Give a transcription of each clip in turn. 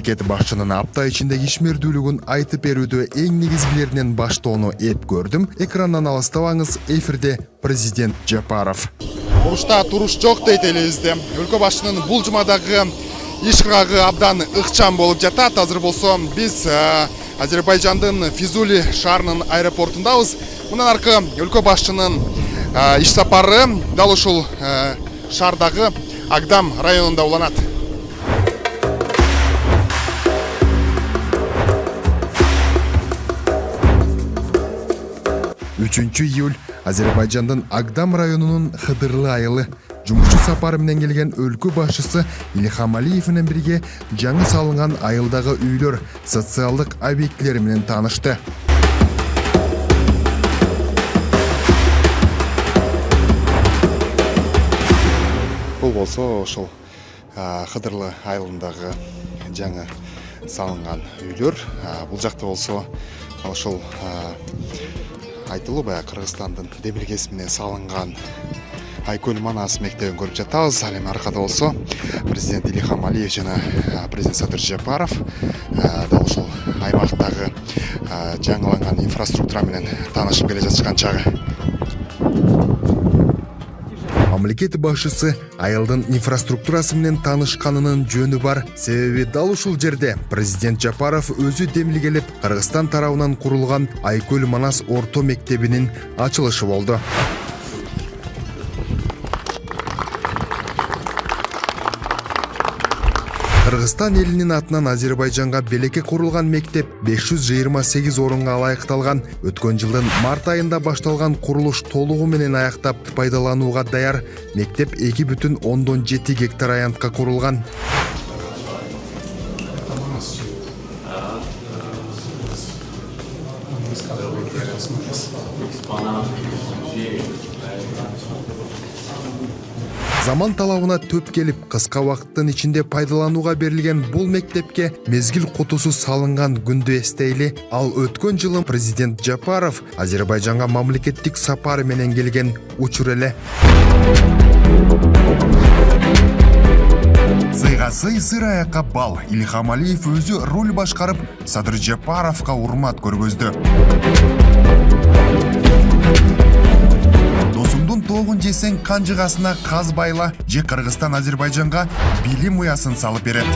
Мамлекет башчынын апта ичиндеги ишмердүүлүгүн айтып берүүдө эң негизгилеринен баштоону эп көрдүм. Экрандан алыстабаңыз, эфирде президент Жапаров. Урушта туруш жок дейт элибизде. Өлкө башчынын бул жумадагы иш кыргагы абдан ыкчам болуп жатат. Азыр болсо биз Азербайжандын Физули шаарынын аэропортундабыз. Мындан аркы өлкө башчынын иш сапары дал ушул шаардагы Агдам районунда уланат. 3 июль Азербайжандын Агдам районунун Хыдырлы айылы жумушчу сапары менен келген өлкө башчысы Ильхам Алиев менен бирге жаңы салынган айылдагы үйлөр, социалдык объектилер менен таанышты. Бул болсо ошол Хыдырлы айылындагы жаңы салынган үйлөр. Бул жакта болсо ошол айтылуу баягы Кыргызстандын демилгеси менен салынган Айкөл Манас мектебин көрүп жатабыз. Ал эми аркада болсо президент Ильхам Алиев жана президент Садыр Жапаров дал ушул аймактагы жаңыланган инфраструктура менен таанышып келе жатышкан чагы. Мамлекет башчысы айылдын инфраструктурасы менен таанышканынын жөнү бар. Себеби дал ушул жерде президент Жапаров өзү демилгелеп Кыргызстан тарабынан курулган Айкөл Манас орто мектебинин ачылышы болду. Кыргызстан элинин атынан Азербайжанга белекке курулган мектеп 528 орунга ылайыкталган. Өткөн жылдын март айында башталган курулуш толугу менен аяктап пайдаланууга даяр. Мектеп 2,7 гектар аянтка курулган. Заман талабына төп келип, кыска убакыттын ичинде пайдаланууга берилген бул мектепке мезгил кутусу салынган күндү эстейли. Ал өткөн жылы президент Жапаров Азербайжанга мамлекеттик сапары менен келген учур эле. Сыйга сый, сыр аякка бал. Ильхам Алиев өзү руль башкарып, Садыр Жапаровго урмат көргөздү. Досуңдун тогун жесең канжыгасына каз байла, же Кыргызстан Азербайжанга билим уясын салып берет.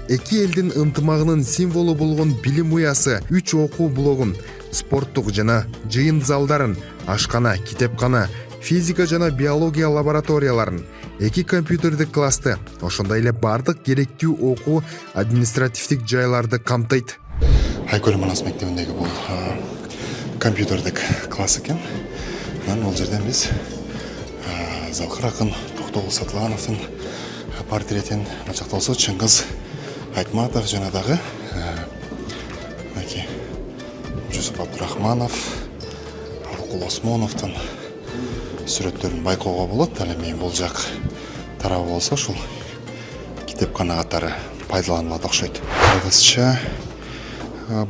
Эки элдин ынтымагынын символу болгон билим уясы 3 окуу блогун, спорттук жана жыйын залдарын, ашкана, китепкана, физика жана биология лабораторияларын, 2 компьютердик классты, ошондой эле бардык керектүү окуу административдик жайларды камтыйт. Айкөл Манас мектебиндеги бул компьютердик класс экен. Бул жерден биз Залкыр акын Токтогул Сатылгановдун портретин, бул жакта болсо Чыңгыз Айтматов жана дагы Жусуп Абдурахманов, Алкул Осмоновдун сүрөттөрүн байкоого болот. Ал эми бул жак тарабы болсо ушул китепкана катары пайдаланылат окшойт. Кыргызча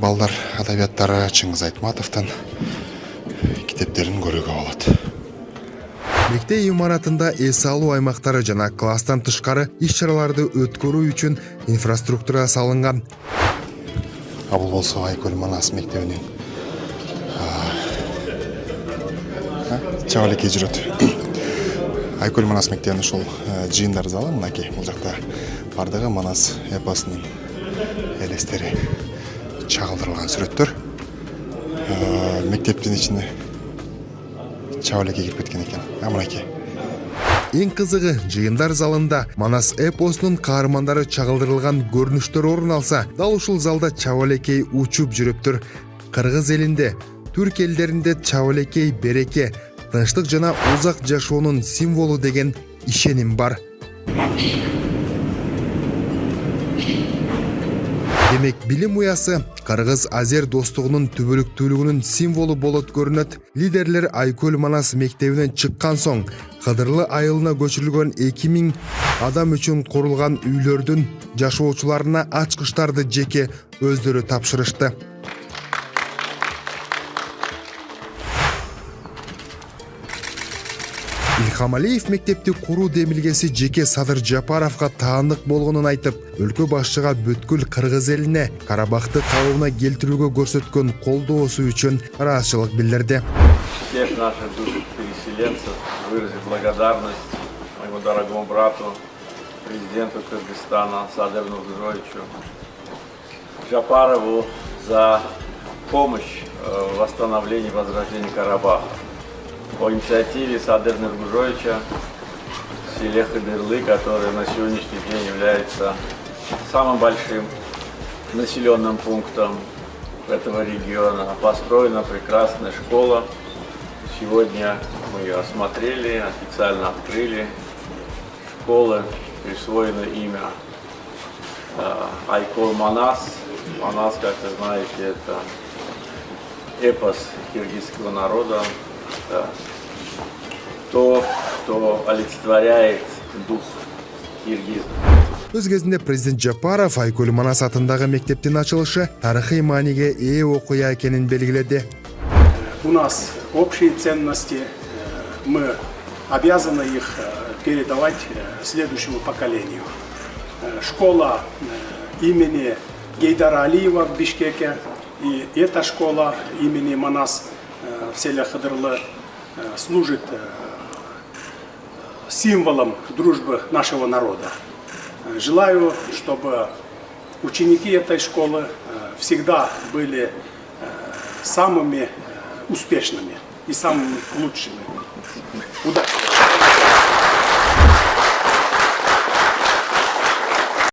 балдар адабияттары Чыңгыз Айтматовдун китептерин көрүүгө болот. Мектеп имаратында эс алуу аймактары жана класстан тышкары иш-чараларды өткөрүү үчүн инфраструктура салынган. Бул болсо Айкөл Манас мектебинин чабалекей жүрөт. Айкөл Манас мектебинин ушул жыйындар залы мынакей. Бул жакта бардыгы Манас эпосунун элестери чагылдырылган сүрөттөр. Мектептин ичине чабалекей кирип кеткен экен. Мынакей. Эң кызыгы, жыйындар залында Манас эпосунун каармандары чагылдырылган көрүнүштөр орун алса, дал ушул залда чабалекей учуп жүрөптүр. Кыргыз элинде, түрк элдеринде чабалекей береке, тынчтык жана узак жашоонун символу деген ишеним бар. демек билим уясы кыргыз азер достугунун түбөлүктүүлүгүнүн символу болот көрүнөт. Лидерлер Айкөл Манас мектебинен чыккан соң Кыдырлы айылына көчүрүлгөн 2000 адам үчүн курулган үйлөрдүн жашоочуларына ачкычтарды жеке өздөрү тапшырышты. Илхам Алиев мектепти куруу демилгеси жеке Садыр Жапаровго таандык болгонун айтып, өлкө башчыга бүткүл кыргыз элине Карабахты калыбына келтирүүгө көрсөткөн колдоосу үчүн ыраазычылык билдирди. Всех наших бывших переселенцев выразить благодарность моему дорогому брату, президенту Кыргызстана Садыру Нурзоевичу Жапарову за помощь в восстановлении и возрождении Карабаха. По инициативе Садыра Нурзоевича в селе Хыдырлы, который на сегодняшний день является самым большим населенным пунктом этого региона, построена прекрасная школа. Сегодня мы ее осмотрели, официально открыли. Школы присвоено имя Айкөл Манас. Манас, как вы знаете, это эпос киргизского народа. Это то, что олицетворяет дух киргизов. Өз кезинде президент Жапаров Айкөл Манас атындагы мектептин ачылышы тарыхый мааниге ээ окуя экенин белгиледи. У нас общие ценности, мы обязаны их передавать следующему поколению. Школа имени Гейдара Алиева в Бишкеке и эта школа имени Манас в селе Хыдырлы служит символом дружбы нашего народа. Желаю, чтобы ученики этой школы всегда были самыми успешными и самыми лучшими. Удачи!